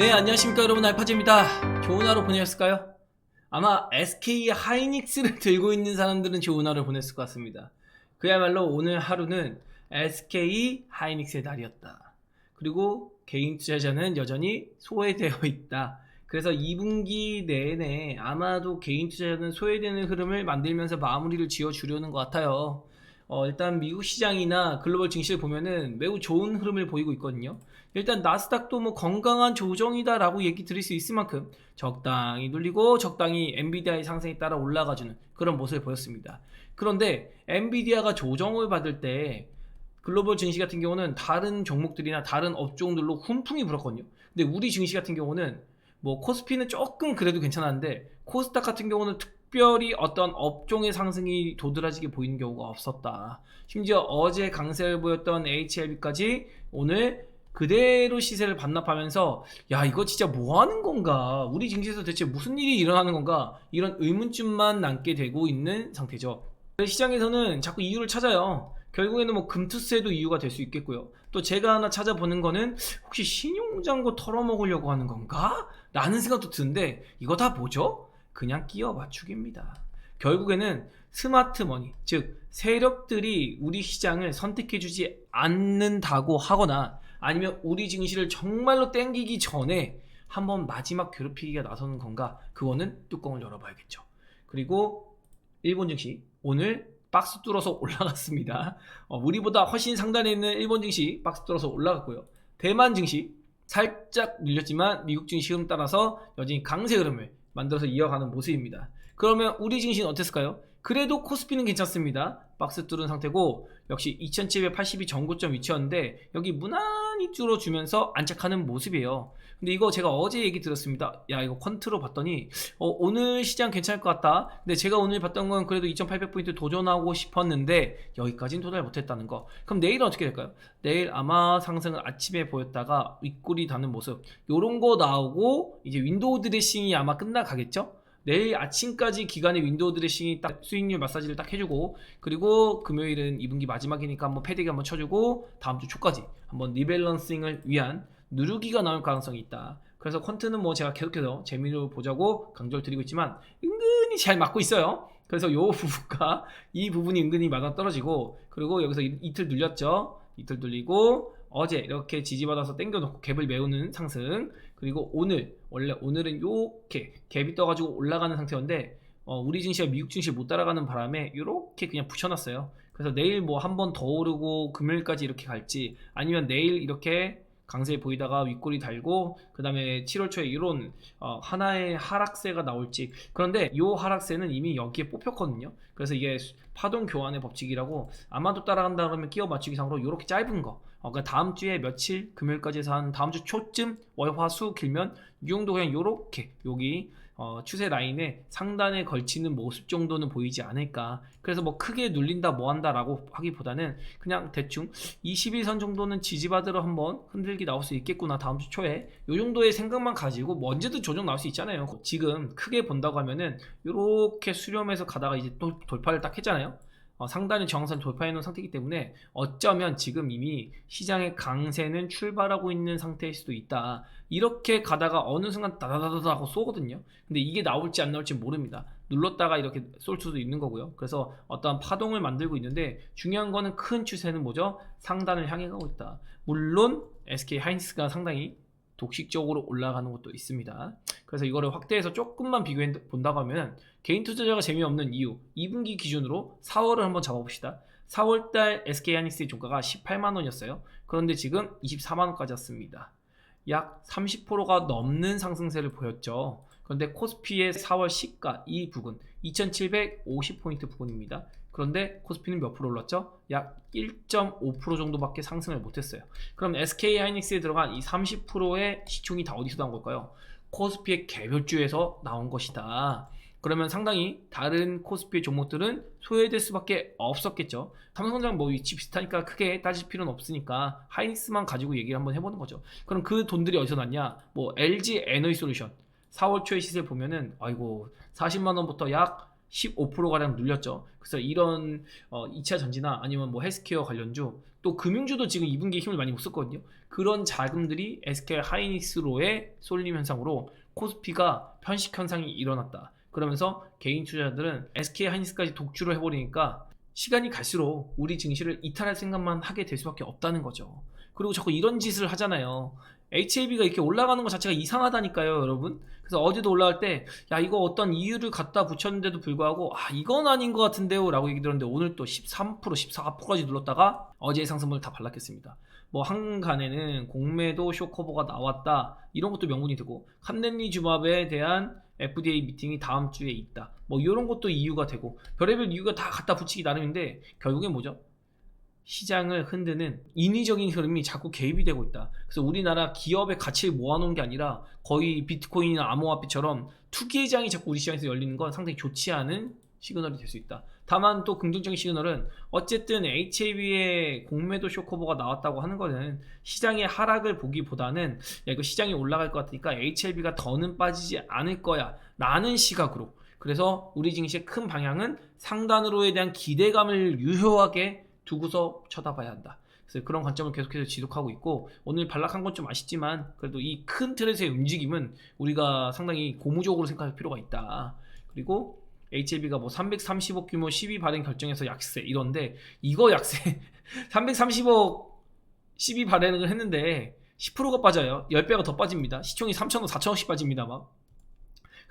네, 안녕하십니까 여러분, 알파즈입니다. 좋은 하루 보내셨을까요? 아마 SK 하이닉스를 들고 있는 사람들은 좋은 하루 보냈을 것 같습니다. 그야말로 오늘 하루는 SK 하이닉스의 날이었다. 그리고 개인 투자자는 여전히 소외되어 있다. 그래서 2분기 내내 아마도 개인 투자자는 소외되는 흐름을 만들면서 마무리를 지어주려는 것 같아요. 일단 미국 시장이나 글로벌 증시를 보면은 매우 좋은 흐름을 보이고 있거든요. 일단 나스닥도 뭐 건강한 조정이다라고 얘기 드릴 수 있을 만큼 적당히 눌리고 적당히 엔비디아의 상승에 따라 올라가주는 그런 모습을 보였습니다. 그런데 엔비디아가 조정을 받을 때 글로벌 증시 같은 경우는 다른 종목들이나 다른 업종들로 훈풍이 불었거든요. 근데 우리 증시 같은 경우는 뭐 코스피는 조금 그래도 괜찮았는데 코스닥 같은 경우는 특별히 어떤 업종의 상승이 도드라지게 보이는 경우가 없었다. 심지어 어제 강세를 보였던 HLB까지 오늘 그대로 시세를 반납하면서 야, 이거 진짜 뭐 하는 건가, 우리 증시에서 대체 무슨 일이 일어나는 건가, 이런 의문점만 남게 되고 있는 상태죠. 시장에서는 자꾸 이유를 찾아요. 결국에는 뭐 금투세도 이유가 될 수 있겠고요. 또 제가 하나 찾아보는 거는 혹시 신용장고 털어먹으려고 하는 건가? 라는 생각도 드는데 이거 다 뭐죠? 그냥 끼워 맞추기입니다. 결국에는 스마트 머니, 즉 세력들이 우리 시장을 선택해주지 않는다고 하거나 아니면 우리 증시를 정말로 땡기기 전에 한번 마지막 괴롭히기가 나서는 건가? 그거는 뚜껑을 열어봐야겠죠. 그리고 일본 증시 오늘 박스 뚫어서 올라갔습니다. 우리보다 훨씬 상단에 있는 일본 증시 박스 뚫어서 올라갔고요. 대만 증시 살짝 밀렸지만 미국 증시 흐름 따라서 여전히 강세 흐름을 만들어서 이어가는 모습입니다. 그러면 우리 증시는 어땠을까요? 그래도 코스피는 괜찮습니다. 박스 뚫은 상태고 역시 2780이 전고점 위치였는데 여기 무난히 뚫어주면서 안착하는 모습이에요. 근데 이거 제가 어제 얘기 들었습니다. 야, 이거 퀀트로 봤더니 오늘 시장 괜찮을 것 같다. 근데 제가 오늘 봤던 건 그래도 2800포인트 도전하고 싶었는데 여기까지는 도달 못했다는 거. 그럼 내일은 어떻게 될까요? 내일 아마 상승을 아침에 보였다가 윗골이 닿는 모습, 요런 거 나오고 이제 윈도우 드레싱이 아마 끝나가겠죠? 내일 아침까지 기간에 윈도우 드레싱이 딱 수익률 마사지를 딱 해주고, 그리고 금요일은 2분기 마지막이니까 한번 패딩 한번 쳐주고 다음 주 초까지 한번 리밸런싱을 위한 누르기가 나올 가능성이 있다. 그래서 퀀트는 뭐 제가 계속해서 재미로 보자고 강조를 드리고 있지만 은근히 잘 맞고 있어요. 그래서 요 부분과 이 부분이 은근히 맞아 떨어지고, 그리고 여기서 이틀 눌렸죠. 이틀 눌리고 어제 이렇게 지지받아서 땡겨놓고 갭을 메우는 상승, 그리고 오늘 원래 오늘은 요렇게 갭이 떠가지고 올라가는 상태였는데 우리 증시가 미국 증시 못 따라가는 바람에 요렇게 그냥 붙여놨어요. 그래서 내일 뭐 한 번 더 오르고 금요일까지 이렇게 갈지, 아니면 내일 이렇게 강세 보이다가 윗골이 달고 그 다음에 7월 초에 이런 하나의 하락세가 나올지. 그런데 이 하락세는 이미 여기에 뽑혔거든요. 그래서 이게 파동 교환의 법칙이라고, 아마도 따라간다 그러면 끼워 맞추기상으로 이렇게 짧은 거, 그러니까 다음 주에 며칠 금요일까지 해서 한 다음 주 초쯤 월화수 길면 이 정도 그냥 요렇게 여기 추세 라인에 상단에 걸치는 모습 정도는 보이지 않을까. 그래서 뭐 크게 눌린다 뭐한다 라고 하기보다는 그냥 대충 21선 정도는 지지받으러 한번 흔들기 나올 수 있겠구나 다음 주 초에, 요 정도의 생각만 가지고 뭐 언제든 조정 나올 수 있잖아요. 지금 크게 본다고 하면은 요렇게 수렴해서 가다가 이제 또 돌파를 딱 했잖아요. 상단의 저항선 돌파해 놓은 상태이기 때문에 어쩌면 지금 이미 시장의 강세는 출발하고 있는 상태일 수도 있다. 이렇게 가다가 어느 순간 다다다다 하고 쏘거든요. 근데 이게 나올지 안 나올지 모릅니다. 눌렀다가 이렇게 쏠 수도 있는 거고요. 그래서 어떠한 파동을 만들고 있는데 중요한 거는 큰 추세는 뭐죠? 상단을 향해 가고 있다. 물론 SK 하이닉스가 상당히 독식적으로 올라가는 것도 있습니다. 그래서 이거를 확대해서 조금만 비교해 본다고 하면 개인 투자자가 재미없는 이유, 2분기 기준으로 4월을 한번 잡아봅시다. 4월달 SK하이닉스의 종가가 18만원이었어요. 그런데 지금 24만원까지 왔습니다. 약 30%가 넘는 상승세를 보였죠. 그런데 코스피의 4월 시가 이 부분 2750포인트 부분입니다. 그런데 코스피는 몇 프로 올랐죠? 약 1.5% 정도밖에 상승을 못했어요. 그럼 SK하이닉스에 들어간 이 30%의 시총이 다 어디서 나온 걸까요? 코스피의 개별주에서 나온 것이다. 그러면 상당히 다른 코스피의 종목들은 소외될 수밖에 없었겠죠. 삼성전자 뭐 위치 비슷하니까 크게 따질 필요는 없으니까 하이닉스만 가지고 얘기를 한번 해보는 거죠. 그럼 그 돈들이 어디서 났냐? 뭐 LG 에너지솔루션 4월 초에 시세를 보면은 아이고 40만원부터 약 15%가량 눌렸죠. 그래서 이런 2차 전지나 아니면 뭐 헬스케어 관련주 또 금융주도 지금 2분기에 힘을 많이 못 썼거든요. 그런 자금들이 SK 하이닉스로의 쏠림 현상으로 코스피가 편식 현상이 일어났다. 그러면서 개인 투자자들은 SK 하이닉스까지 독주를 해버리니까 시간이 갈수록 우리 증시를 이탈할 생각만 하게 될 수밖에 없다는 거죠. 그리고 자꾸 이런 짓을 하잖아요. HAB가 이렇게 올라가는 것 자체가 이상하다니까요, 여러분. 그래서 어제도 올라갈 때, 야, 이거 어떤 이유를 갖다 붙였는데도 불구하고, 아, 이건 아닌 것 같은데요, 라고 얘기 들었는데, 오늘 또 13%, 14%까지 눌렀다가, 어제의 상승분을 다 발랐겠습니다. 뭐, 한간에는 공매도 쇼커버가 나왔다, 이런 것도 명분이 되고, 칸넨리주맙에 대한 FDA 미팅이 다음 주에 있다. 뭐, 이런 것도 이유가 되고, 별의별 이유가 다 갖다 붙이기 나름인데, 결국엔 뭐죠? 시장을 흔드는 인위적인 흐름이 자꾸 개입이 되고 있다. 그래서 우리나라 기업의 가치를 모아놓은 게 아니라 거의 비트코인이나 암호화폐처럼 투기장이 자꾸 우리 시장에서 열리는 건 상당히 좋지 않은 시그널이 될 수 있다. 다만 또 긍정적인 시그널은 어쨌든 HAB의 공매도 쇼커버가 나왔다고 하는 거는 시장의 하락을 보기보다는 야, 이거 시장이 올라갈 것 같으니까 HAB가 더는 빠지지 않을 거야 라는 시각으로, 그래서 우리 증시의 큰 방향은 상단으로에 대한 기대감을 유효하게 두고서 쳐다봐야 한다. 그래서 그런 관점을 계속해서 지속하고 있고, 오늘 반락한 건 좀 아쉽지만 그래도 이 큰 틀에서의 움직임은 우리가 상당히 고무적으로 생각할 필요가 있다. 그리고 HLB가 뭐 330억 규모 12 발행 결정해서 약세 이런데, 이거 약세 330억 12 발행을 했는데 10%가 빠져요. 10배가 더 빠집니다. 시총이 3천억 4천억씩 빠집니다. 막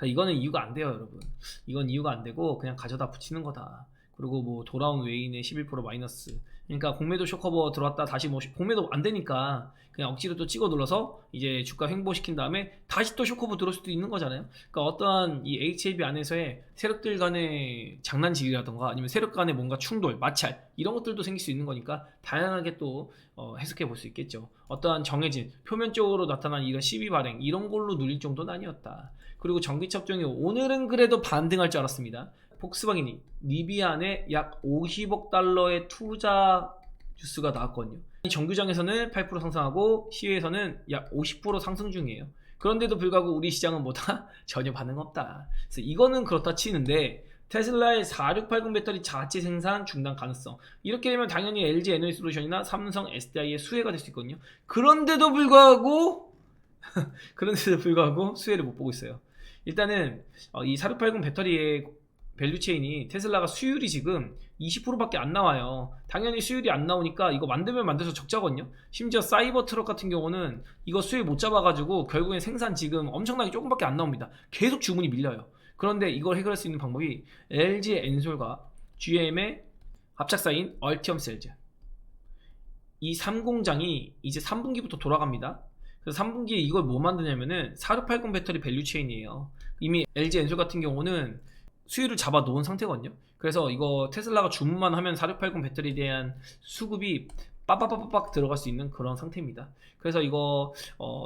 이거는 이유가 안 돼요, 여러분. 이건 이유가 안 되고 그냥 가져다 붙이는 거다. 그리고 뭐 돌아온 외인의 11% 마이너스. 그러니까 공매도 쇼커버 들어왔다 다시 뭐 공매도 안 되니까 그냥 억지로 또 찍어 눌러서 이제 주가 횡보시킨 다음에 다시 또 쇼커버 들어올 수도 있는 거잖아요. 그러니까 어떠한 이 HAB 안에서의 세력들 간의 장난질이라던가 아니면 세력 간의 뭔가 충돌, 마찰 이런 것들도 생길 수 있는 거니까 다양하게 또 해석해 볼 수 있겠죠. 어떠한 정해진 표면적으로 나타난 이런 시비 발행 이런 걸로 눌릴 정도는 아니었다. 그리고 전기차 업종이 오늘은 그래도 반등할 줄 알았습니다. 폭스바겐이 리비안에 약 50억 달러의 투자 뉴스가 나왔거든요. 정규장에서는 8% 상승하고 시외에서는 약 50% 상승 중이에요. 그런데도 불구하고 우리 시장은 뭐다? 전혀 반응 없다. 그래서 이거는 그렇다 치는데, 테슬라의 4680 배터리 자체 생산 중단 가능성, 이렇게 되면 당연히 LG 에너지솔루션이나 삼성 SDI의 수혜가 될 수 있거든요. 그런데도 불구하고 수혜를 못 보고 있어요. 일단은 이 4680 배터리의 밸류체인이 테슬라가 수율이 지금 20%밖에 안 나와요. 당연히 수율이 안 나오니까 이거 만들면 만들어서 적자거든요. 심지어 사이버 트럭 같은 경우는 이거 수율 못 잡아가지고 결국엔 생산 지금 엄청나게 조금밖에 안 나옵니다. 계속 주문이 밀려요. 그런데 이걸 해결할 수 있는 방법이 LG 엔솔과 GM의 합작사인 얼티엄 셀즈, 이 3공장이 이제 3분기부터 돌아갑니다. 그래서 3분기에 이걸 뭐 만드냐면은 4680 배터리 밸류체인이에요. 이미 LG 엔솔 같은 경우는 수율을 잡아 놓은 상태거든요. 그래서 이거 테슬라가 주문만 하면 4680 배터리에 대한 수급이 빡빡빡빡 들어갈 수 있는 그런 상태입니다. 그래서 이거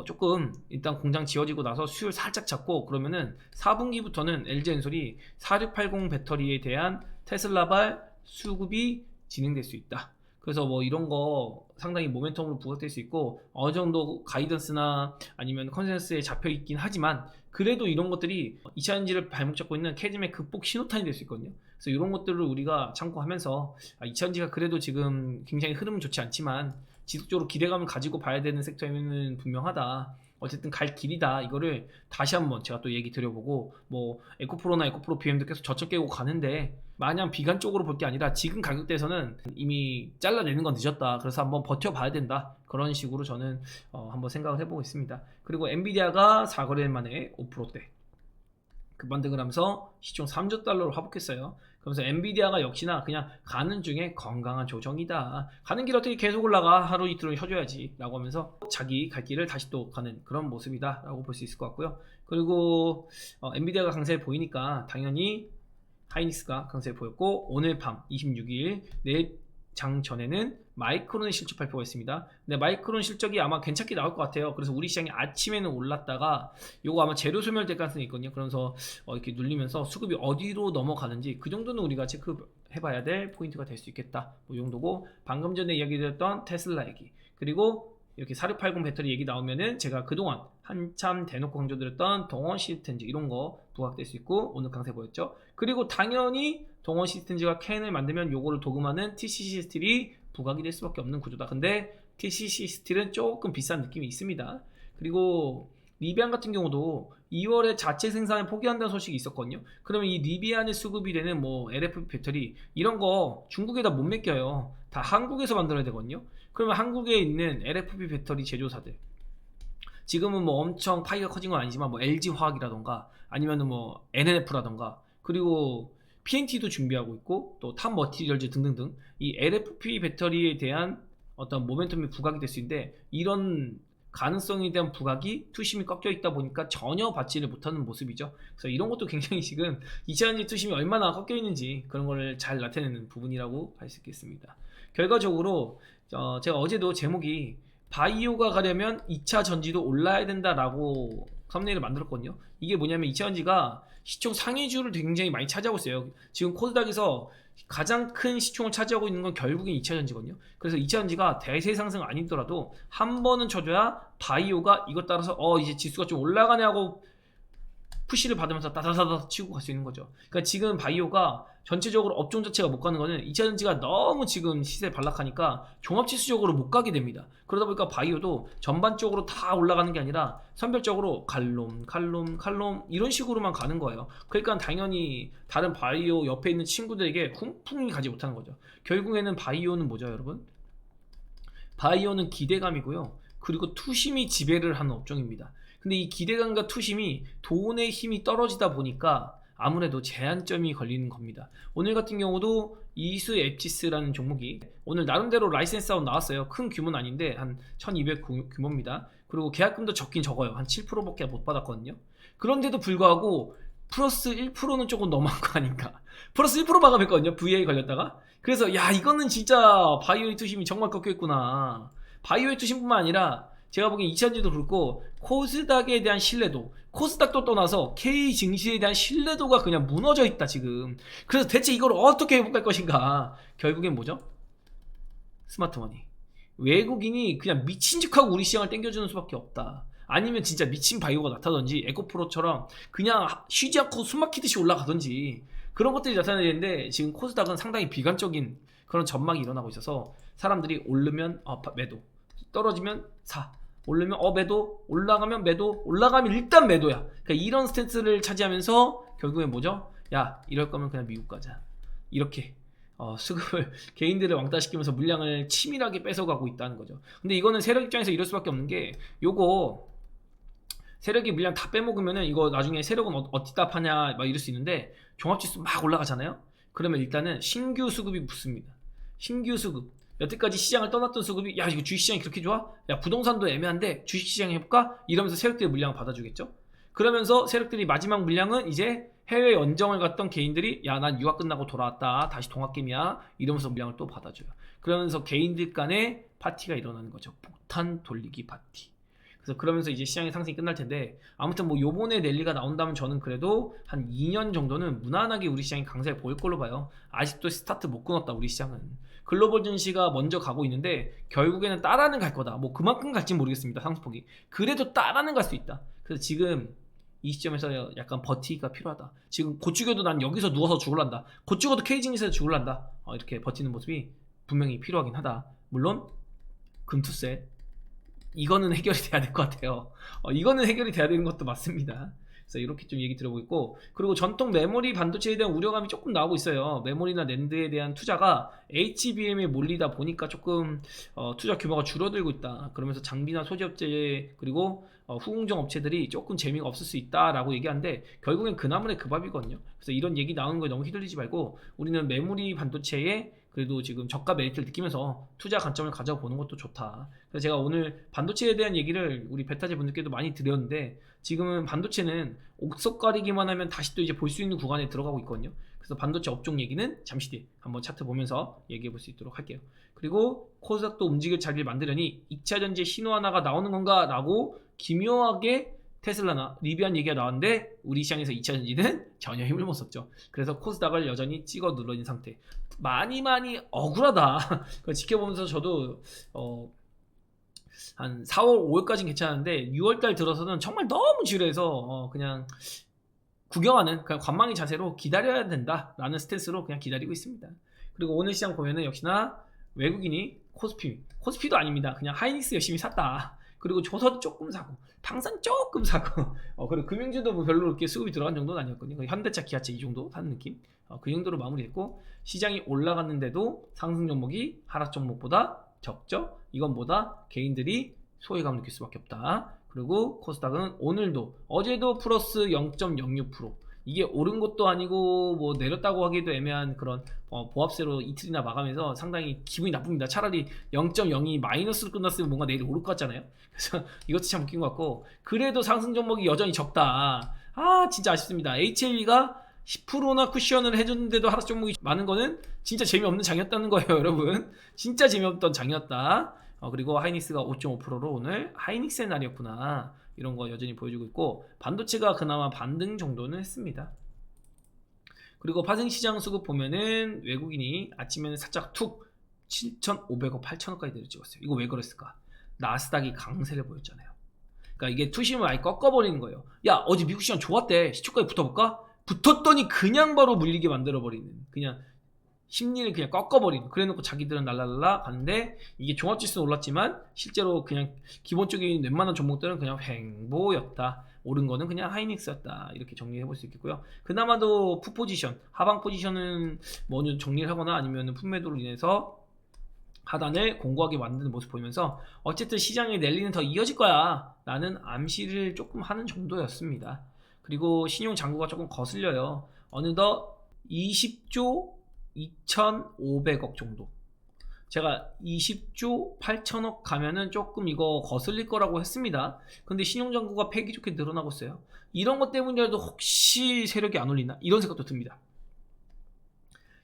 조금 일단 공장 지어지고 나서 수율 살짝 잡고 그러면은 4분기부터는 LG엔솔이 4680 배터리에 대한 테슬라발 수급이 진행될 수 있다. 그래서 뭐 이런 거 상당히 모멘텀으로 부각될 수 있고, 어느 정도 가이던스나 아니면 컨센서스에 잡혀 있긴 하지만 그래도 이런 것들이 2차전지를 발목 잡고 있는 캐즘의 극복 신호탄이 될 수 있거든요. 그래서 이런 것들을 우리가 참고하면서 2차전지가 그래도 지금 굉장히 흐름은 좋지 않지만 지속적으로 기대감을 가지고 봐야 되는 섹터에는 분명하다. 어쨌든 갈 길이다. 이거를 다시 한번 제가 또 얘기 드려보고, 뭐 에코프로나 에코프로 BM도 계속 저점 깨고 가는데 마냥 비관적으로 볼 게 아니라 지금 가격대에서는 이미 잘라내는 건 늦었다. 그래서 한번 버텨봐야 된다. 그런 식으로 저는 한번 생각을 해보고 있습니다. 그리고 엔비디아가 4거래일 만에 5%대 급반등을 하면서 시총 3조 달러로 회복했어요. 그러면서 엔비디아가 역시나 그냥 가는 중에 건강한 조정이다. 가는 길 어떻게 계속 올라가, 하루 이틀은 쉬어줘야지 라고 하면서 자기 갈 길을 다시 또 가는 그런 모습이다 라고 볼 수 있을 것 같고요. 그리고 엔비디아가 강세 보이니까 당연히 하이닉스가 강세 보였고, 오늘 밤 26일 내일 장 전에는 마이크론의 실적 발표가 있습니다. 근데 마이크론 실적이 아마 괜찮게 나올 것 같아요. 그래서 우리 시장이 아침에는 올랐다가 요거 아마 재료 소멸될 가능성이 있거든요. 그러면서 이렇게 눌리면서 수급이 어디로 넘어가는지 그 정도는 우리가 체크해봐야 될 포인트가 될 수 있겠다. 뭐 이 정도고, 방금 전에 이야기 드렸던 테슬라 얘기, 그리고 이렇게 4680 배터리 얘기 나오면은 제가 그동안 한참 대놓고 강조드렸던 동원 시스템즈 이런 거 부각될 수 있고, 오늘 강세 보였죠. 그리고 당연히 동원 시스템즈가 캔을 만들면 요거를 도금하는 TCC 스틸이 부각이 될 수밖에 없는 구조다. 근데 TCC 스틸은 조금 비싼 느낌이 있습니다. 그리고 리비안 같은 경우도 2월에 자체 생산을 포기한다는 소식이 있었거든요. 그러면 이 리비안에 수급이 되는 뭐 LFP 배터리 이런 거 중국에다 못 맡겨요. 다 한국에서 만들어야 되거든요. 그러면 한국에 있는 LFP 배터리 제조사들, 지금은 뭐 엄청 파이가 커진 건 아니지만 뭐 LG화학이라던가 아니면은 뭐 NNF라던가 그리고 PNT도 준비하고 있고 또 탑 머티리얼즈 등등등 이 LFP 배터리에 대한 어떤 모멘텀이 부각이 될 수 있는데, 이런 가능성에 대한 부각이 투심이 꺾여 있다 보니까 전혀 받지를 못하는 모습이죠. 그래서 이런 것도 굉장히 지금 2차전지 투심이 얼마나 꺾여 있는지 그런 걸 잘 나타내는 부분이라고 할 수 있겠습니다. 결과적으로 제가 어제도 제목이 바이오가 가려면 2차 전지도 올라야 된다라고 썸네일을 만들었거든요. 이게 뭐냐면 2차 전지가 시총 상위주를 굉장히 많이 차지하고 있어요. 지금 코스닥에서 가장 큰 시총을 차지하고 있는 건 결국엔 2차 전지거든요. 그래서 2차 전지가 대세 상승 아니더라도 한 번은 쳐줘야 바이오가 이것 따라서 이제 지수가 좀 올라가네 하고 푸시를 받으면서 따다다다 치고 갈 수 있는 거죠. 그러니까 지금 바이오가 전체적으로 업종 자체가 못 가는 거는 2차 전지가 너무 지금 시세 반락하니까 종합지수적으로 못 가게 됩니다. 그러다 보니까 바이오도 전반적으로 다 올라가는 게 아니라 선별적으로 칼롬 이런 식으로만 가는 거예요. 그러니까 당연히 다른 바이오 옆에 있는 친구들에게 훈풍이 가지 못하는 거죠. 결국에는 바이오는 뭐죠, 여러분? 바이오는 기대감이고요. 그리고 투심이 지배를 하는 업종입니다. 근데 이 기대감과 투심이 돈의 힘이 떨어지다 보니까 아무래도 제한점이 걸리는 겁니다. 오늘 같은 경우도 이수 앱지스라는 종목이 오늘 나름대로 라이센스 아웃 나왔어요. 큰 규모는 아닌데 한 1200 규모입니다. 그리고 계약금도 적긴 적어요. 한 7%밖에 못 받았거든요. 그런데도 불구하고 플러스 1%는 조금 너무한 거 아닌가. 플러스 1% 마감했거든요. VA 걸렸다가. 그래서 야, 이거는 진짜 바이오의 투심이 정말 꺾여있구나. 바이오의 투심뿐만 아니라 제가 보기엔 2차전지도 그렇고 코스닥에 대한 신뢰도, 코스닥도 떠나서 K 증시에 대한 신뢰도가 그냥 무너져 있다 지금. 그래서 대체 이걸 어떻게 회복할 것인가. 결국엔 뭐죠? 스마트머니. 외국인이 그냥 미친 척하고 우리 시장을 땡겨주는 수밖에 없다. 아니면 진짜 미친 바이오가 나타나든지 에코프로처럼 그냥 쉬지 않고 숨막히듯이 올라가든지 그런 것들이 나타나야 되는데, 지금 코스닥은 상당히 비관적인 그런 전망이 일어나고 있어서 사람들이 오르면 매도, 떨어지면 사, 오르면 매도, 올라가면 매도, 올라가면 일단 매도야. 그러니까 이런 스탠스를 차지하면서 결국엔 뭐죠? 야, 이럴 거면 그냥 미국 가자. 이렇게 수급을 개인들을 왕따시키면서 물량을 치밀하게 뺏어가고 있다는 거죠. 근데 이거는 세력 입장에서 이럴 수밖에 없는 게, 요거 세력이 물량 다 빼먹으면은 이거 나중에 세력은 어디다 파냐 막 이럴 수 있는데, 종합지수 막 올라가잖아요. 그러면 일단은 신규 수급이 붙습니다. 신규 수급. 여태까지 시장을 떠났던 수급이, 야, 이거 주식시장이 그렇게 좋아? 야, 부동산도 애매한데 주식시장 해볼까? 이러면서 세력들의 물량을 받아주겠죠. 그러면서 세력들이 마지막 물량은 이제 해외 연정을 갔던 개인들이, 야, 난 유학 끝나고 돌아왔다, 다시 동학개미야, 이러면서 물량을 또 받아줘요. 그러면서 개인들 간의 파티가 일어나는 거죠. 폭탄 돌리기 파티. 그래서 그러면서 이제 시장의 상승이 끝날 텐데, 아무튼 뭐 요번에 랠리가 나온다면 저는 그래도 한 2년 정도는 무난하게 우리 시장이 강세를 보일 걸로 봐요. 아직도 스타트 못 끊었다, 우리 시장은. 글로벌 증시가 먼저 가고 있는데 결국에는 따라는 갈 거다. 뭐 그만큼 갈지 모르겠습니다, 상승폭이. 그래도 따라는 갈 수 있다. 그래서 지금 이 시점에서 약간 버티기가 필요하다. 지금 곧 죽여도 난 여기서 누워서 죽을란다, 곧 죽어도 K증시에서 죽을란다, 이렇게 버티는 모습이 분명히 필요하긴 하다. 물론 금투셋, 이거는 해결이 돼야 될 것 같아요. 이거는 해결이 돼야 되는 것도 맞습니다. 그래서 이렇게 좀 얘기 들어보고 있고, 그리고 전통 메모리 반도체에 대한 우려감이 조금 나오고 있어요. 메모리나 낸드에 대한 투자가 HBM에 몰리다 보니까 조금 투자 규모가 줄어들고 있다. 그러면서 장비나 소지업체 그리고 후공정 업체들이 조금 재미가 없을 수 있다라고 얘기하는데, 결국엔 그 나물의 그 밥이거든요. 그래서 이런 얘기 나오는 거에 너무 휘둘리지 말고 우리는 메모리 반도체에 그래도 지금 저가 메리트를 느끼면서 투자 관점을 가져보는 것도 좋다. 그래서 제가 오늘 반도체에 대한 얘기를 우리 베타제 분들께도 많이 드렸는데, 지금은 반도체는 옥석 가리기만 하면 다시 또 이제 볼 수 있는 구간에 들어가고 있거든요. 그래서 반도체 업종 얘기는 잠시 뒤에 한번 차트 보면서 얘기해 볼 수 있도록 할게요. 그리고 코스닥도 움직일 자리를 만들려니 2차 전지 신호 하나가 나오는 건가 라고 기묘하게 테슬라나 리비안 얘기가 나왔는데, 우리 시장에서 2차 전지는 전혀 힘을 못 썼죠. 그래서 코스닥을 여전히 찍어 눌러진 상태. 많이 억울하다. 지켜보면서 저도 한 4월 5월까지는 괜찮았는데 6월달 들어서는 정말 너무 지루해서 그냥 구경하는, 그냥 관망의 자세로 기다려야 된다라는 스탠스로 그냥 기다리고 있습니다. 그리고 오늘 시장 보면은 역시나 외국인이 코스피도 아닙니다. 그냥 하이닉스 열심히 샀다. 그리고 조선 조금 사고 방산 조금 사고 그리고 금융주도 뭐 별로 그렇게 수급이 들어간 정도는 아니었거든요. 현대차, 기아차 이 정도 사는 느낌. 그 정도로 마무리했고, 시장이 올라갔는데도 상승 종목이 하락 종목보다 적죠. 이건보다 개인들이 소외감 느낄 수밖에 없다. 그리고 코스닥은 오늘도, 어제도 플러스 0.06%. 이게 오른 것도 아니고 뭐 내렸다고 하기도 애매한 그런 보합세로 이틀이나 마감해서 상당히 기분이 나쁩니다. 차라리 0.02 마이너스로 끝났으면 뭔가 내일 오를 것 같잖아요. 그래서 이것도 참 웃긴 것 같고, 그래도 상승 종목이 여전히 적다. 진짜 아쉽습니다. HLB가 10%나 쿠션을 해줬는데도 하락 종목이 많은 거는 진짜 재미없는 장이었다는 거예요, 여러분. 진짜 재미없던 장이었다. 그리고 하이닉스가 5.5%로 오늘 하이닉스의 날이었구나, 이런 거 여전히 보여주고 있고, 반도체가 그나마 반등 정도는 했습니다. 그리고 파생시장 수급 보면은 외국인이 아침에는 살짝 툭 7,500원, 8,000원까지 내려찍었어요. 이거 왜 그랬을까? 나스닥이 강세를 보였잖아요. 그러니까 이게 투심을 아예 꺾어버리는 거예요. 야, 어제 미국 시장 좋았대, 시초가에 붙어볼까? 붙었더니 그냥 바로 물리게 만들어버리는, 그냥 심리를 그냥 꺾어버리는, 그래놓고 자기들은 날라날라 가는데, 이게 종합지수는 올랐지만 실제로 그냥 기본적인 웬만한 종목들은 그냥 횡보였다. 오른 거는 그냥 하이닉스였다. 이렇게 정리해볼 수 있겠고요. 그나마도 풋 포지션, 하방 포지션은 뭐 정리를 하거나 아니면 풋매도로 인해서 하단을 공고하게 만드는 모습 보이면서 어쨌든 시장의 랠리는 더 이어질 거야 라는 암시를 조금 하는 정도였습니다. 그리고 신용 잔고가 조금 거슬려요. 어느덧 20조 2,500억 정도. 제가 20조 8천억 가면은 조금 이거 거슬릴 거라고 했습니다. 근데 신용잔고가 패기 좋게 늘어나고 있어요. 이런 것 때문이라도 혹시 세력이 안 올리나, 이런 생각도 듭니다.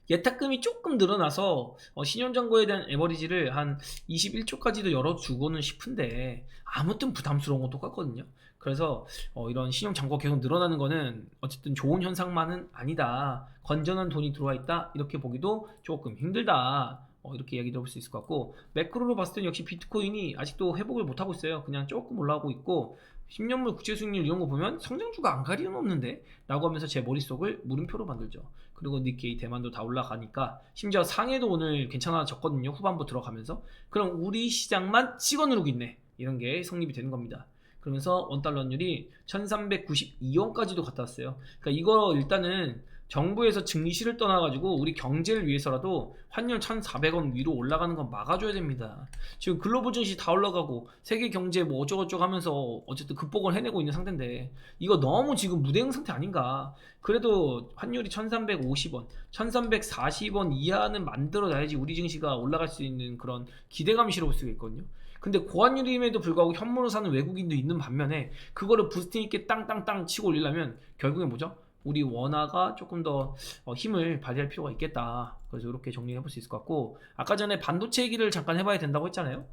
예탁금이 조금 늘어나서 신용잔고에 대한 에버리지를 한 21조까지도 열어주고는 싶은데, 아무튼 부담스러운 건 똑같거든요. 그래서 이런 신용잔고가 계속 늘어나는 거는 어쨌든 좋은 현상만은 아니다. 건전한 돈이 들어와 있다, 이렇게 보기도 조금 힘들다. 이렇게 이야기 들어볼 수 있을 것 같고, 매크로로 봤을 때는 역시 비트코인이 아직도 회복을 못하고 있어요. 그냥 조금 올라오고 있고, 10년물 국채 수익률 이런 거 보면 성장주가 안 가리는 없는데 라고 하면서 제 머릿속을 물음표로 만들죠. 그리고 니케이, 대만도 다 올라가니까, 심지어 상해도 오늘 괜찮아졌거든요. 후반부 들어가면서. 그럼 우리 시장만 찍어 누르고 있네, 이런 게 성립이 되는 겁니다. 그러면서 원달러율이 1392원까지도 갔다 왔어요. 그러니까 이거 일단은 정부에서 증시를 떠나가지고 우리 경제를 위해서라도 환율 1,400원 위로 올라가는 건 막아줘야 됩니다. 지금 글로벌 증시 다 올라가고 세계 경제 뭐 어쩌고저쩌고 하면서 어쨌든 극복을 해내고 있는 상태인데, 이거 너무 지금 무대응 상태 아닌가. 그래도 환율이 1,350원, 1,340원 이하는 만들어놔야지 우리 증시가 올라갈 수 있는 그런 기대감이 실어볼 수가 있거든요. 근데 고환율임에도 불구하고 현물을 사는 외국인도 있는 반면에, 그거를 부스팅 있게 땅땅땅 치고 올리려면 결국엔 뭐죠? 우리 원화가 조금 더 힘을 발휘할 필요가 있겠다. 그래서 이렇게 정리해 볼 수 있을 것 같고, 아까 전에 반도체 얘기를 잠깐 해봐야 된다고 했잖아요.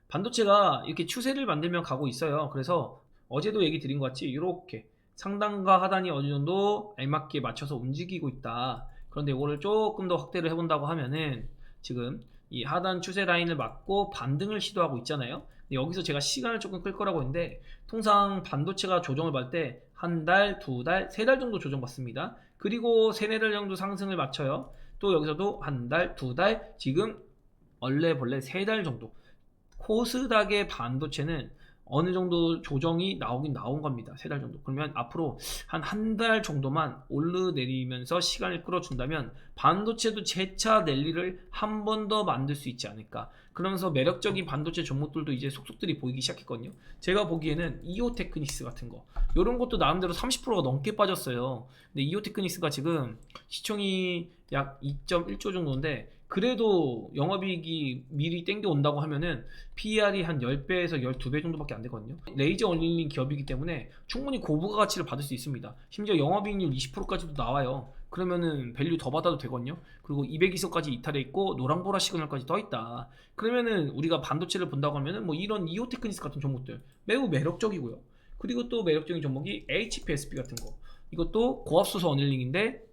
반도체가 이렇게 추세를 만들면 가고 있어요. 그래서 어제도 얘기 드린 것 같이 이렇게 상단과 하단이 어느 정도 알맞게 맞춰서 움직이고 있다. 그런데 이거를 조금 더 확대를 해본다고 하면은, 지금 이 하단 추세 라인을 맞고 반등을 시도하고 있잖아요. 근데 여기서 제가 시간을 조금 끌 거라고 했는데, 통상 반도체가 조정을 받을 때 한 달, 두 달, 세 달 정도 조정받습니다. 그리고 세네 달 정도 상승을 맞춰요. 또 여기서도 한 달, 두 달, 지금 얼레벌레 세 달 정도. 코스닥의 반도체는 어느 정도 조정이 나오긴 나온 겁니다. 세 달 정도. 그러면 앞으로 한 달 정도만 오르내리면서 시간을 끌어준다면 반도체도 재차 랠리를 한 번 더 만들 수 있지 않을까. 그러면서 매력적인 반도체 종목들도 이제 속속들이 보이기 시작했거든요. 제가 보기에는 이오테크닉스 같은 거, 이런 것도 나름대로 30%가 넘게 빠졌어요. 근데 이오테크닉스가 지금 시총이 약 2.1조 정도인데, 그래도 영업이익이 미리 땡겨 온다고 하면은 PER이 한 10배에서 12배 정도밖에 안 되거든요. 레이저 얼릴린 기업이기 때문에 충분히 고부가 가치를 받을 수 있습니다. 심지어 영업이익률 20%까지도 나와요. 그러면은 밸류 더 받아도 되거든요. 그리고 200이선까지 이탈해 있고 노랑보라 시그널까지 떠 있다. 그러면은 우리가 반도체를 본다고 하면은 뭐 이런 이오테크니스 같은 종목들 매우 매력적이고요. 그리고 또 매력적인 종목이 HPSP 같은 거. 이것도 고압소수 어닐링인데,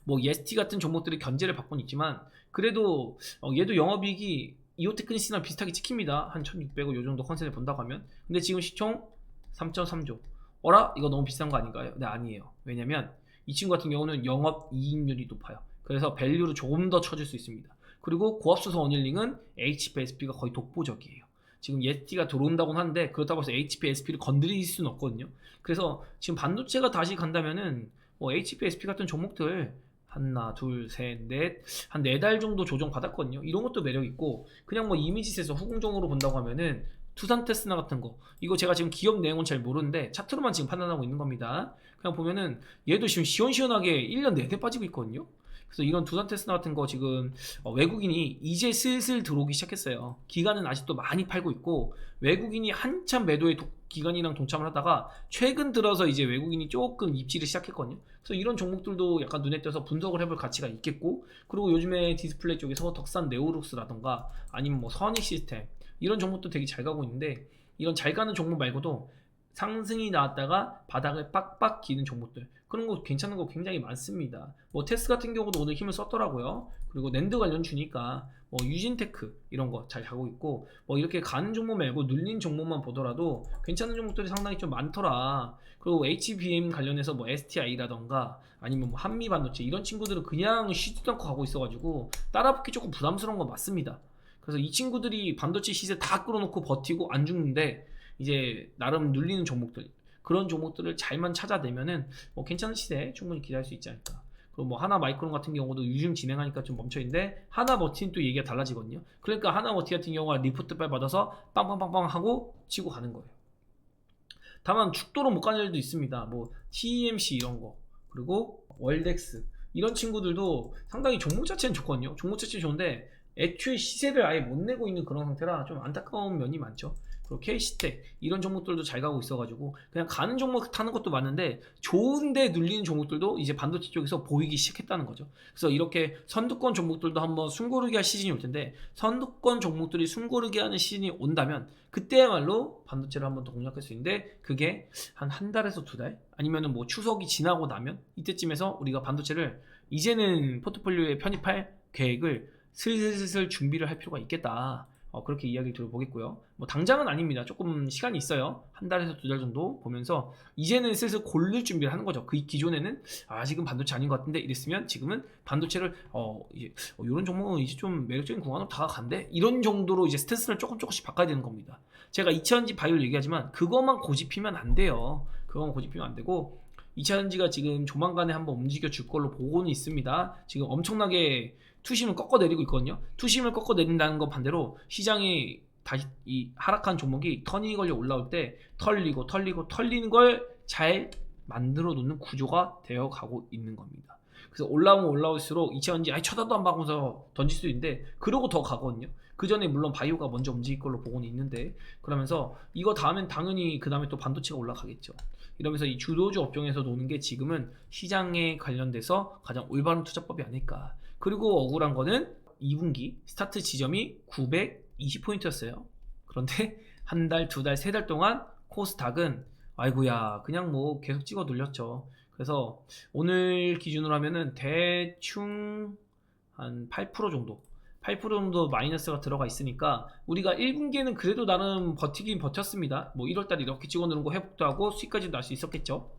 뭐 EST 같은 종목들이 견제를 받고는 있지만, 그래도 얘도 영업이익이 이오테크니스랑 비슷하게 찍힙니다. 한 1,600원 요 정도 컨셉을 본다고 하면. 근데 지금 시총 3.3조. 어라? 이거 너무 비싼 거 아닌가요? 네, 아니에요. 왜냐면 이 친구 같은 경우는 영업이익률이 높아요. 그래서 밸류를 조금 더 쳐줄 수 있습니다. 그리고 고압수소 어닐링은 HP, SP가 거의 독보적이에요. 지금 예티가 들어온다고는 하는데 그렇다고 해서 HP, SP를 건드릴 수는 없거든요. 그래서 지금 반도체가 다시 간다면은 뭐 HP, SP 같은 종목들 하나, 둘, 셋, 넷, 한 4달 정도 조정 받았거든요. 이런 것도 매력 있고, 그냥 뭐 이미지에서 후궁적으로 본다고 하면은 투산 테스나 같은 거, 이거 제가 지금 기업 내용은 잘 모르는데 차트로만 지금 판단하고 있는 겁니다. 그냥 보면은 얘도 지금 시원시원하게 1년 내내 빠지고 있거든요. 그래서 이런 두산 테스나 같은 거 지금 외국인이 이제 슬슬 들어오기 시작했어요. 기관은 아직도 많이 팔고 있고, 외국인이 한참 매도에 기관이랑 동참을 하다가 최근 들어서 이제 외국인이 조금 입지를 시작했거든요. 그래서 이런 종목들도 약간 눈에 띄어서 분석을 해볼 가치가 있겠고, 그리고 요즘에 디스플레이 쪽에서 덕산 네오룩스라던가 아니면 뭐 선익 시스템 이런 종목도 되게 잘 가고 있는데, 이런 잘 가는 종목 말고도 상승이 나왔다가 바닥을 빡빡 기는 종목들, 그런 거 괜찮은 거 굉장히 많습니다. 뭐 테스 같은 경우도 오늘 힘을 썼더라고요. 그리고 낸드 관련 주니까 뭐 유진테크 이런 거 잘 가고 있고, 뭐 이렇게 가는 종목 말고 눌린 종목만 보더라도 괜찮은 종목들이 상당히 좀 많더라. 그리고 HBM 관련해서 뭐 STI라던가 아니면 뭐 한미반도체 이런 친구들은 그냥 쉬지도 않고 가고 있어가지고 따라붙기 조금 부담스러운 건 맞습니다. 그래서 이 친구들이 반도체 시세 다 끌어놓고 버티고 안 죽는데, 이제 나름 눌리는 종목들, 그런 종목들을 잘만 찾아내면은 뭐 괜찮은 시세 충분히 기대할 수 있지 않을까. 그리고 뭐 하나 마이크론 같은 경우도 요즘 진행하니까 좀 멈춰있는데, 하나 버티는 또 얘기가 달라지거든요. 그러니까 하나 버티 같은 경우가 리포트 빨 받아서 빵빵빵빵 하고 치고 가는 거예요. 다만 죽도록 못 가는 일도 있습니다. 뭐 TMC 이런 거, 그리고 월덱스 이런 친구들도 상당히 종목 자체는 좋거든요. 종목 자체는 좋은데 애초에 시세를 아예 못 내고 있는 그런 상태라 좀 안타까운 면이 많죠. 그리고 K시텍 이런 종목들도 잘 가고 있어가지고 그냥 가는 종목 타는 것도 많은데, 좋은데 눌리는 종목들도 이제 반도체 쪽에서 보이기 시작했다는 거죠. 그래서 이렇게 선두권 종목들도 한번 숨고르기 할 시즌이 올 텐데, 선두권 종목들이 숨고르기 하는 시즌이 온다면 그때야말로 반도체를 한번 더 공략할 수 있는데, 그게 한 달에서 2달 아니면은 뭐 추석이 지나고 나면 이때쯤에서 우리가 반도체를 이제는 포트폴리오에 편입할 계획을 슬슬 준비를 할 필요가 있겠다. 그렇게 이야기를 들어보겠고요. 뭐 당장은 아닙니다. 조금 시간이 있어요. 한 달에서 2달 정도 보면서 이제는 슬슬 고를 준비를 하는 거죠. 그 기존에는 아직은 반도체 아닌 것 같은데 이랬으면 지금은 반도체를 이제 이런 종목은 이제 좀 매력적인 구간으로 다가간대, 이런 정도로 이제 스탠스를 조금씩 바꿔야 되는 겁니다. 제가 2차전지 바이오를 얘기하지만 그것만 고집히면 안 돼요. 그것만 고집히면 안 되고, 2차전지가 지금 조만간에 한번 움직여 줄 걸로 보고는 있습니다. 지금 엄청나게 투심을 꺾어내리고 있거든요. 투심을 꺾어내린다는 건 반대로 시장이 다시 이 하락한 종목이 턴이 걸려 올라올 때 털리는 걸 잘 만들어 놓는 구조가 되어 가고 있는 겁니다. 그래서 올라오면 올라올수록 2차전지 쳐다도 안 봐서 던질 수 있는데, 그러고 더 가거든요. 그 전에 물론 바이오가 먼저 움직일 걸로 보고는 있는데, 그러면서 이거 다음엔 당연히 그 다음에 또 반도체가 올라가겠죠. 이러면서 이 주도주 업종에서 노는 게 지금은 시장에 관련돼서 가장 올바른 투자법이 아닐까. 그리고 억울한 거는 2분기 스타트 지점이 920포인트였어요. 그런데 한 달, 2달, 3달 동안 코스닥은 아이고야 그냥 뭐 계속 찍어 눌렸죠. 그래서 오늘 기준으로 하면은 대충 한 8% 정도 8% 정도 마이너스가 들어가 있으니까, 우리가 1분기에는 그래도 나름 버티긴 버텼습니다. 뭐 1월달에 이렇게 찍어 누른 거 회복도 하고 수익까지 날 수 있었겠죠.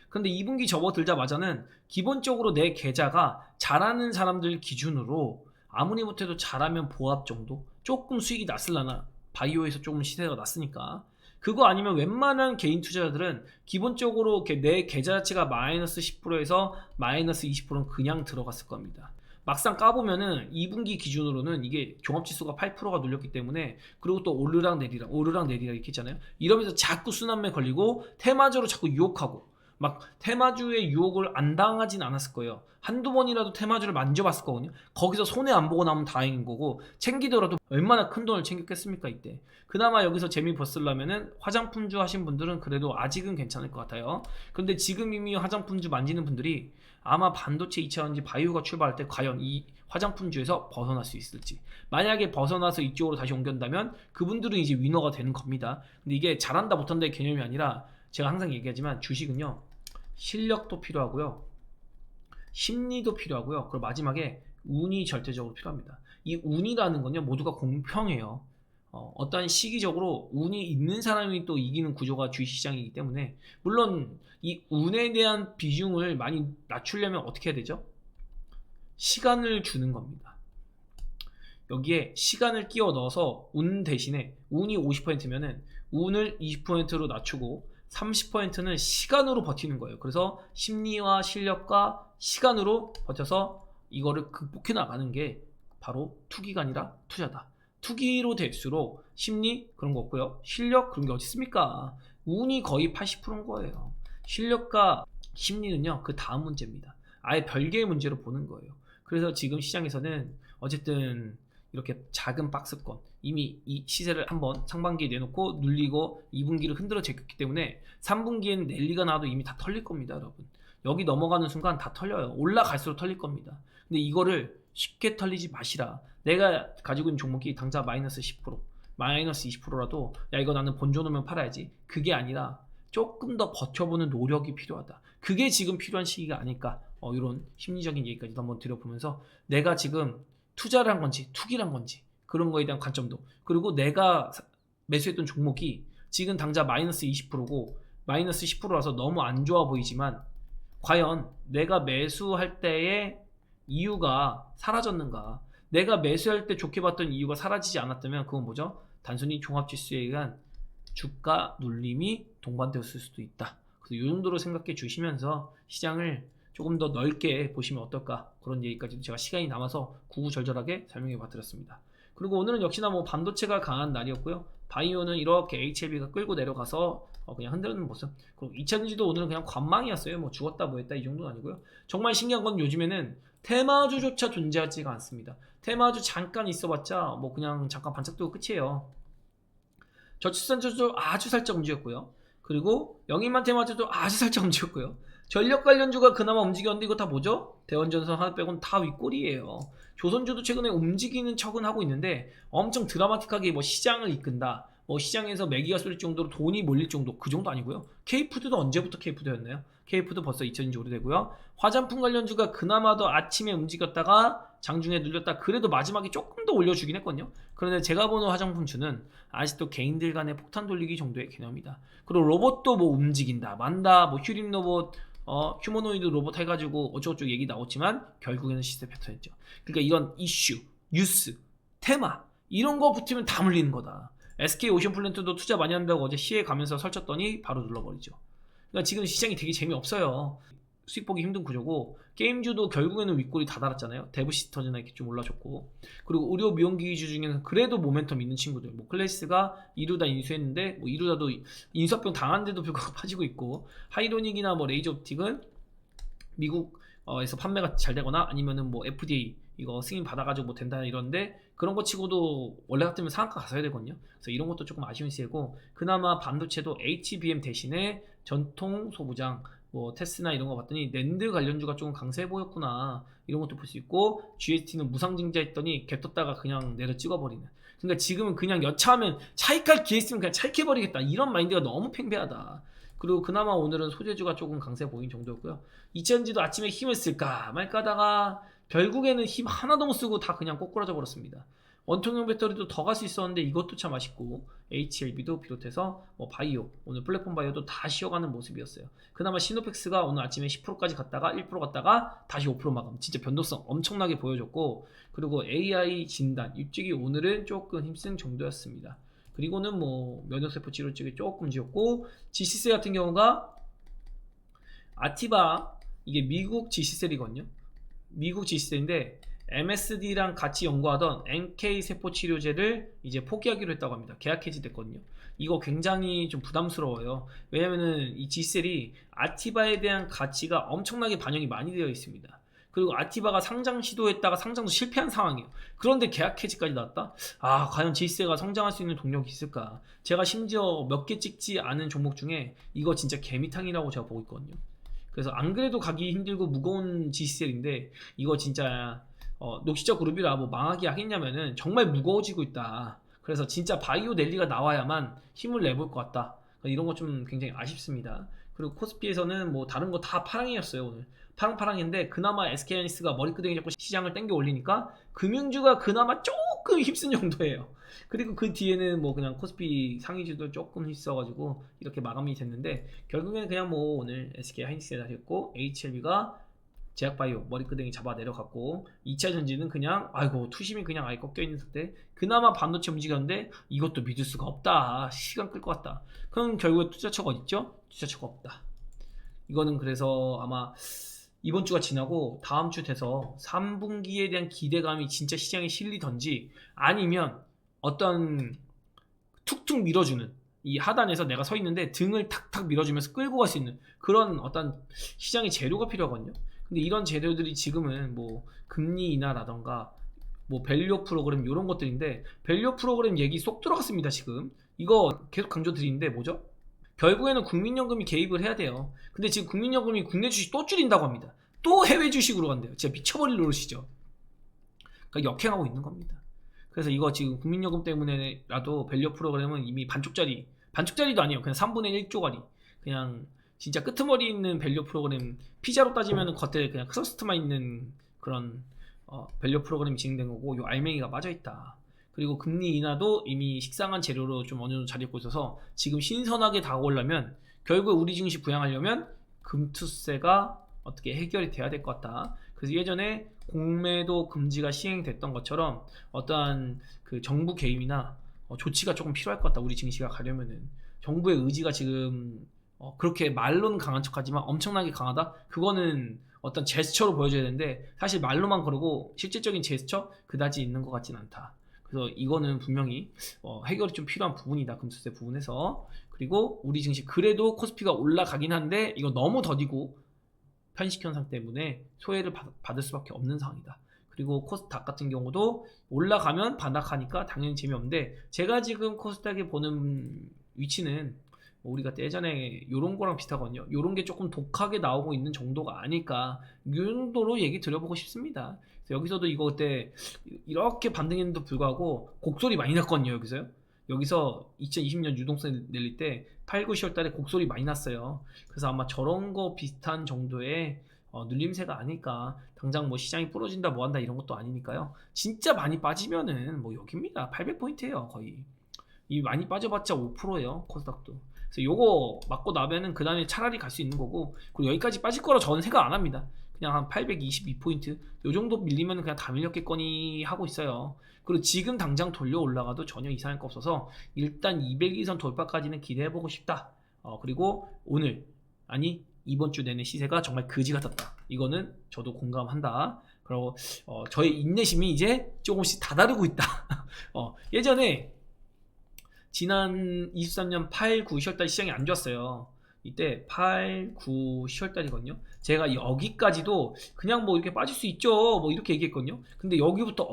근데 2분기 접어들자마자는 기본적으로 내 계좌가 잘하는 사람들 기준으로 아무리 못해도 잘하면 보합 정도 조금 수익이 났을라나, 바이오에서 조금 시세가 났으니까. 그거 아니면 웬만한 개인 투자자들은 기본적으로 내 계좌 자체가 마이너스 10%에서 마이너스 20%는 그냥 들어갔을 겁니다. 막상 까보면은 2분기 기준으로는 이게 종합지수가 8%가 눌렸기 때문에, 그리고 또 오르락 내리락 이렇게 있잖아요. 이러면서 자꾸 순환매 걸리고 테마주로 자꾸 유혹하고, 막 테마주의 유혹을 안 당하진 않았을 거예요. 한두 번이라도 테마주를 만져봤을 거거든요. 거기서 손해 안 보고 나면 다행인 거고, 챙기더라도 얼마나 큰 돈을 챙겼겠습니까 이때. 그나마 여기서 재미 벗으려면은 화장품주 하신 분들은 그래도 아직은 괜찮을 것 같아요. 그런데 지금 이미 화장품주 만지는 분들이 아마 반도체 2차전지 바이오가 출발할 때 과연 이 화장품주에서 벗어날 수 있을지, 만약에 벗어나서 이쪽으로 다시 옮긴다면 그분들은 이제 위너가 되는 겁니다. 근데 이게 잘한다 못한다의 개념이 아니라, 제가 항상 얘기하지만 주식은요, 실력도 필요하고요, 심리도 필요하고요, 그리고 마지막에 운이 절대적으로 필요합니다. 이 운이라는 건요 모두가 공평해요. 어떠한 시기적으로 운이 있는 사람이 또 이기는 구조가 주식시장이기 때문에, 물론 이 운에 대한 비중을 많이 낮추려면 어떻게 해야 되죠? 시간을 주는 겁니다. 여기에 시간을 끼워 넣어서 운 대신에 운이 50%면은 운을 20%로 낮추고 30%는 시간으로 버티는 거예요. 그래서 심리와 실력과 시간으로 버텨서 이거를 극복해 나가는 게 바로 투기가 아니라 투자다. 투기로 될수록 심리 그런 거 없고요. 실력 그런 게 어디 있습니까? 운이 거의 80%인 거예요. 실력과 심리는요, 그 다음 문제입니다. 아예 별개의 문제로 보는 거예요. 그래서 지금 시장에서는 어쨌든 이렇게 작은 박스권, 이미 이 시세를 한번 상반기에 내놓고 눌리고 2분기를 흔들어 제꼈기 때문에 3분기에는 랠리가 나와도 이미 다 털릴 겁니다, 여러분. 여기 넘어가는 순간 다 털려요. 올라갈수록 털릴 겁니다. 근데 이거를 쉽게 털리지 마시라. 내가 가지고 있는 종목이 당장 마이너스 10%, 마이너스 20%라도 야, 이거 나는 본전 오면 팔아야지. 그게 아니라 조금 더 버텨보는 노력이 필요하다. 그게 지금 필요한 시기가 아닐까. 이런 심리적인 얘기까지도 한번 드려보면서 내가 지금 투자를 한 건지 투기를 한 건지 그런 거에 대한 관점도, 그리고 내가 매수했던 종목이 지금 당장 마이너스 20%고 마이너스 10%라서 너무 안 좋아 보이지만 과연 내가 매수할 때의 이유가 사라졌는가, 내가 매수할 때 좋게 봤던 이유가 사라지지 않았다면 그건 뭐죠? 단순히 종합지수에 의한 주가 눌림이 동반되었을 수도 있다. 그래서 이 정도로 생각해 주시면서 시장을 조금 더 넓게 보시면 어떨까, 그런 얘기까지도 제가 시간이 남아서 구구절절하게 설명해 봐드렸습니다. 그리고 오늘은 역시나 뭐 반도체가 강한 날이었고요. 바이오는 이렇게 HLB가 끌고 내려가서 그냥 흔드는 모습. 그리고 2차전지도 오늘은 그냥 관망이었어요. 뭐 죽었다 뭐했다 이 정도는 아니고요. 정말 신기한 건 요즘에는 테마주조차 존재하지가 않습니다. 테마주 잠깐 있어봤자 뭐 그냥 잠깐 반짝 뜨고 끝이에요. 저출산주도 아주 살짝 움직였고요. 그리고 영인만 테마주도 아주 살짝 움직였고요. 전력 관련주가 그나마 움직였는데 이거 다 뭐죠? 대원전선 하나 빼고는 다 윗골이에요. 조선주도 최근에 움직이는 척은 하고 있는데 엄청 드라마틱하게 뭐 시장을 이끈다, 뭐 시장에서 매기가 쏠릴 정도로 돈이 몰릴 정도, 그 정도 아니고요. K푸드도 언제부터 K푸드였나요? K푸드 벌써 2000인지 오래되고요. 화장품 관련주가 그나마 더 아침에 움직였다가 장중에 눌렸다. 그래도 마지막에 조금 더 올려주긴 했거든요. 그런데 제가 보는 화장품주는 아직도 개인들 간의 폭탄 돌리기 정도의 개념이다. 그리고 로봇도 뭐 움직인다 만다, 뭐 휴림 로봇, 휴머노이드 로봇 해가지고 어쩌고저쩌고 얘기 나왔지만 결국에는 시세 패턴이죠. 그러니까 이런 이슈, 뉴스, 테마 이런 거 붙으면 다 물리는 거다. SK 오션플랜트도 투자 많이 한다고 어제 시에 가면서 설쳤더니 바로 눌러버리죠. 그러니까 지금 시장이 되게 재미없어요. 수익 보기 힘든 구조고, 게임주도 결국에는 윗골이 다 달았잖아요. 데브시스터즈나 이렇게 좀 올라줬고, 그리고 의료 미용기기주 중에는 그래도 모멘텀 있는 친구들, 뭐 클래스가 이루다 인수했는데 뭐 이루다도 인수합병 당한데도 불구하고 빠지고 있고, 하이로닉이나 뭐 레이저옵틱은 미국에서 판매가 잘 되거나 아니면은 뭐 FDA 이거 승인 받아가지고 뭐 된다 이런데, 그런 거 치고도 원래 같으면 상한가 갔어야 되거든요. 그래서 이런 것도 조금 아쉬운 시세고, 그나마 반도체도 HBM 대신에 전통 소부장 뭐 테스나 이런 거 봤더니 낸드 관련주가 조금 강세 보였구나, 이런 것도 볼 수 있고, GST는 무상증자 했더니 갭 떴다가 그냥 내려 찍어버리는. 그러니까 지금은 그냥 여차하면 차익할 기회 있으면 그냥 차익해버리겠다, 이런 마인드가 너무 팽배하다. 그리고 그나마 오늘은 소재주가 조금 강세 보인 정도였고요. 이천지도 아침에 힘을 쓸까 말까 하다가 결국에는 힘 하나도 못 쓰고 다 그냥 꼬꾸라져 버렸습니다. 원통형 배터리도 더 갈 수 있었는데 이것도 참 아쉽고, HLB도 비롯해서 뭐 바이오, 오늘 플랫폼 바이오도 다 쉬어가는 모습이었어요. 그나마 시노펙스가 오늘 아침에 10%까지 갔다가 1% 갔다가 다시 5% 마감, 진짜 변동성 엄청나게 보여줬고, 그리고 AI 진단 이쪽이 오늘은 조금 힘쓴 정도였습니다. 그리고는 뭐 면역세포 치료 쪽이 조금 지었고, GC세 같은 경우가 아티바, 이게 미국 GC셀이거든요. 미국 GC셀인데 MSD랑 같이 연구하던 NK 세포 치료제를 이제 포기하기로 했다고 합니다. 계약 해지됐거든요. 이거 굉장히 좀 부담스러워요. 왜냐면은 이 G셀이 아티바에 대한 가치가 엄청나게 반영이 많이 되어 있습니다. 그리고 아티바가 상장 시도했다가 상장도 실패한 상황이에요. 그런데 계약 해지까지 나왔다? 아, 과연 G셀가 성장할 수 있는 동력이 있을까? 제가 심지어 몇 개 찍지 않은 종목 중에 이거 진짜 개미탕이라고 제가 보고 있거든요. 그래서 안 그래도 가기 힘들고 무거운 G셀인데 이거 진짜 녹시적 그룹이라 뭐 망하기 하겠냐면은 정말 무거워지고 있다. 그래서 진짜 바이오 랠리가 나와야만 힘을 내볼 것 같다. 이런 거 좀 굉장히 아쉽습니다. 그리고 코스피에서는 뭐 다른 거 다 파랑이었어요. 오늘 파랑파랑인데 그나마 SK하이닉스가 머리끄댕이 잡고 시장을 땡겨 올리니까 금융주가 그나마 조금 힘쓴 정도예요. 그리고 그 뒤에는 뭐 그냥 코스피 상위주도 조금 있어가지고 이렇게 마감이 됐는데, 결국에는 그냥 뭐 오늘 SK하이닉스에 달렸고 HLB가 제약바이오 머리끄댕이 잡아 내려갔고 2차 전지는 그냥 아이고 투심이 그냥 아예 꺾여있는 상태. 그나마 반도체 움직였는데 이것도 믿을 수가 없다. 시간 끌 것 같다. 그럼 결국에 투자처가 어딨죠? 투자처가 없다. 이거는 그래서 아마 이번 주가 지나고 다음 주 돼서 3분기에 대한 기대감이 진짜 시장에 실리던지 아니면 어떤 툭툭 밀어주는 이 하단에서 내가 서 있는데 등을 탁탁 밀어주면서 끌고 갈 수 있는 그런 어떤 시장의 재료가 필요하거든요. 근데 이런 재료들이 지금은 뭐 금리 인하라던가 뭐 밸류 프로그램 이런 것들인데 밸류 프로그램 얘기 쏙 들어갔습니다. 지금 이거 계속 강조드리는데 뭐죠? 결국에는 국민연금이 개입을 해야 돼요. 근데 지금 국민연금이 국내 주식 또 줄인다고 합니다. 또 해외 주식으로 간대요. 진짜 미쳐버릴 노릇이죠. 그러니까 역행하고 있는 겁니다. 그래서 이거 지금 국민연금 때문에라도 밸류 프로그램은 이미 반쪽짜리도 아니에요. 그냥 3분의 1조짜리. 그냥 진짜 끄트머리 있는 밸류 프로그램, 피자로 따지면 겉에 그냥 크러스트만 있는 그런 밸류 프로그램이 진행된 거고, 요 알맹이가 빠져있다. 그리고 금리 인하도 이미 식상한 재료로 좀 어느 정도 자리 잡고 있어서 지금 신선하게 다가오려면 결국 우리 증시 부양하려면 금투세가 어떻게 해결이 돼야 될 것 같다. 그래서 예전에 공매도 금지가 시행됐던 것처럼 어떠한 그 정부 개입이나 조치가 조금 필요할 것 같다. 우리 증시가 가려면은 정부의 의지가 지금 그렇게 말로는 강한 척하지만 엄청나게 강하다. 그거는 어떤 제스처로 보여줘야 되는데 사실 말로만 그러고 실질적인 제스처 그다지 있는 것 같진 않다. 그래서 이거는 분명히 해결이 좀 필요한 부분이다. 금수세 부분에서. 그리고 우리 증시 그래도 코스피가 올라가긴 한데 이거 너무 더디고 편식 현상 때문에 소외를 받을 수밖에 없는 상황이다. 그리고 코스닥 같은 경우도 올라가면 반락하니까 당연히 재미없는데 제가 지금 코스닥에 보는 위치는 우리가 예전에 요런 거랑 비슷하거든요. 요런 게 조금 독하게 나오고 있는 정도가 아닐까 이 정도로 얘기 드려보고 싶습니다. 그래서 여기서도 이거 그때 이렇게 반등했는데도 불구하고 곡소리 많이 났거든요. 여기서 2020년 유동성 내릴 때 8, 9, 10월 달에 곡소리 많이 났어요. 그래서 아마 저런 거 비슷한 정도의 눌림세가 아닐까. 당장 뭐 시장이 부러진다 뭐 한다 이런 것도 아니니까요. 진짜 많이 빠지면은 뭐 여기입니다. 800포인트예요 거의. 이 많이 빠져봤자 5%예요 코스닥도. 그래서 요거 맞고 나면은 그 다음에 차라리 갈 수 있는 거고, 그리고 여기까지 빠질 거라 저는 생각 안 합니다. 그냥 한 822포인트 요 정도 밀리면 그냥 다 밀렸겠거니 하고 있어요. 그리고 지금 당장 돌려 올라가도 전혀 이상할 거 없어서 일단 200일선 돌파까지는 기대해보고 싶다. 그리고 오늘 아니 이번 주 내내 시세가 정말 그지 같았다. 이거는 저도 공감한다. 그리고 저의 인내심이 이제 조금씩 다다르고 있다. 예전에 지난 23년 8, 9, 10월달 시장이 안 좋았어요. 이때 8, 9, 10월달이거든요. 제가 여기까지도 그냥 뭐 이렇게 빠질 수 있죠. 뭐 이렇게 얘기했거든요. 근데 여기부터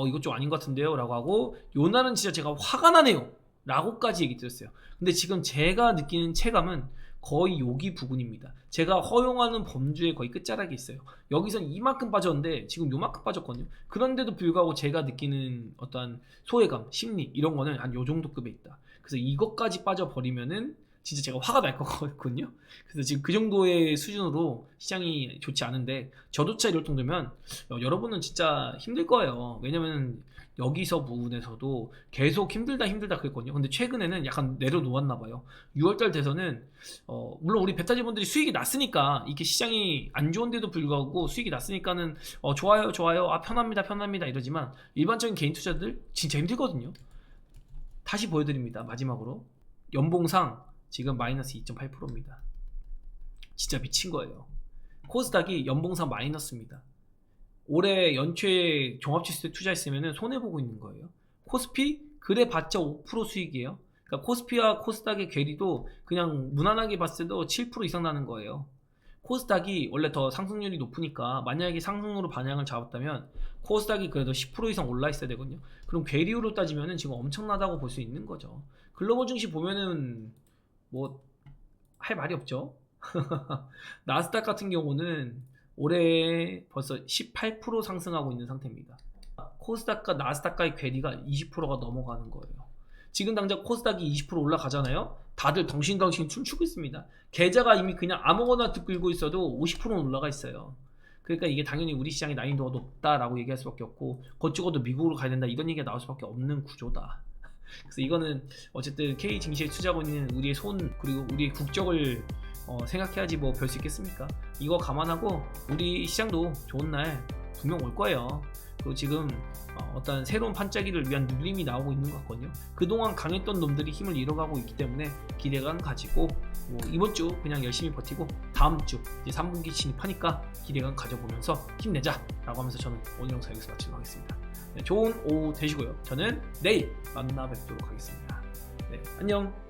이거 좀 아닌 것 같은데요. 라고 하고 요날은 진짜 제가 화가 나네요. 라고까지 얘기 드렸어요. 근데 지금 제가 느끼는 체감은 거의 여기 부분입니다. 제가 허용하는 범주의 거의 끝자락에 있어요. 여기선 이만큼 빠졌는데 지금 요만큼 빠졌거든요. 그런데도 불구하고 제가 느끼는 어떠한 소외감, 심리 이런 거는 한 요 정도 급에 있다. 그래서 이것까지 빠져버리면은 진짜 제가 화가 날 것 같거든요. 그래서 지금 그 정도의 수준으로 시장이 좋지 않은데 저조차 이럴 정도면 여러분은 진짜 힘들 거예요. 왜냐면 여기서 부분에서도 계속 힘들다 그랬거든요. 근데 최근에는 약간 내려놓았나 봐요. 6월달 돼서는 물론 우리 베타지분들이 수익이 났으니까 이렇게 시장이 안 좋은데도 불구하고 수익이 났으니까는 좋아요 편합니다 이러지만 일반적인 개인 투자들 진짜 힘들거든요. 다시 보여드립니다. 마지막으로 연봉상 지금 마이너스 2.8%입니다. 진짜 미친 거예요. 코스닥이 연봉상 마이너스입니다. 올해 연초에 종합지수에 투자했으면 손해보고 있는 거예요. 코스피 그래봤자 5% 수익이에요. 그러니까 코스피와 코스닥의 괴리도 그냥 무난하게 봤을 때도 7% 이상 나는 거예요. 코스닥이 원래 더 상승률이 높으니까 만약에 상승으로 방향을 잡았다면 코스닥이 그래도 10% 이상 올라 있어야 되거든요. 그럼 괴리율로 따지면 지금 엄청나다고 볼 수 있는 거죠. 글로벌 증시 보면은 뭐 할 말이 없죠. 나스닥 같은 경우는 올해 벌써 18% 상승하고 있는 상태입니다. 코스닥과 나스닥과의 괴리가 20%가 넘어가는 거예요. 지금 당장 코스닥이 20% 올라가잖아요. 다들 덩신덩신 춤추고 있습니다. 계좌가 이미 그냥 아무거나 들고 있어도 50%는 올라가 있어요. 그러니까 이게 당연히 우리 시장의 난이도가 높다라고 얘기할 수밖에 없고 거치고도 미국으로 가야 된다 이런 얘기가 나올 수밖에 없는 구조다. 그래서 이거는 어쨌든 K 증시에 투자하고 있는 우리의 손 그리고 우리의 국적을 생각해야지 뭐 별 수 있겠습니까? 이거 감안하고 우리 시장도 좋은 날 분명 올 거예요. 그리고 지금 어떤 새로운 반짝이를 위한 눌림이 나오고 있는 것 같거든요. 그동안 강했던 놈들이 힘을 잃어가고 있기 때문에 기대감 가지고 뭐 이번 주 그냥 열심히 버티고 다음 주 이제 3분기 진입하니까 기대감 가져보면서 힘내자 라고 하면서 저는 오늘 영상 여기서 마치도록 하겠습니다. 네, 좋은 오후 되시고요. 저는 내일 만나 뵙도록 하겠습니다. 네, 안녕.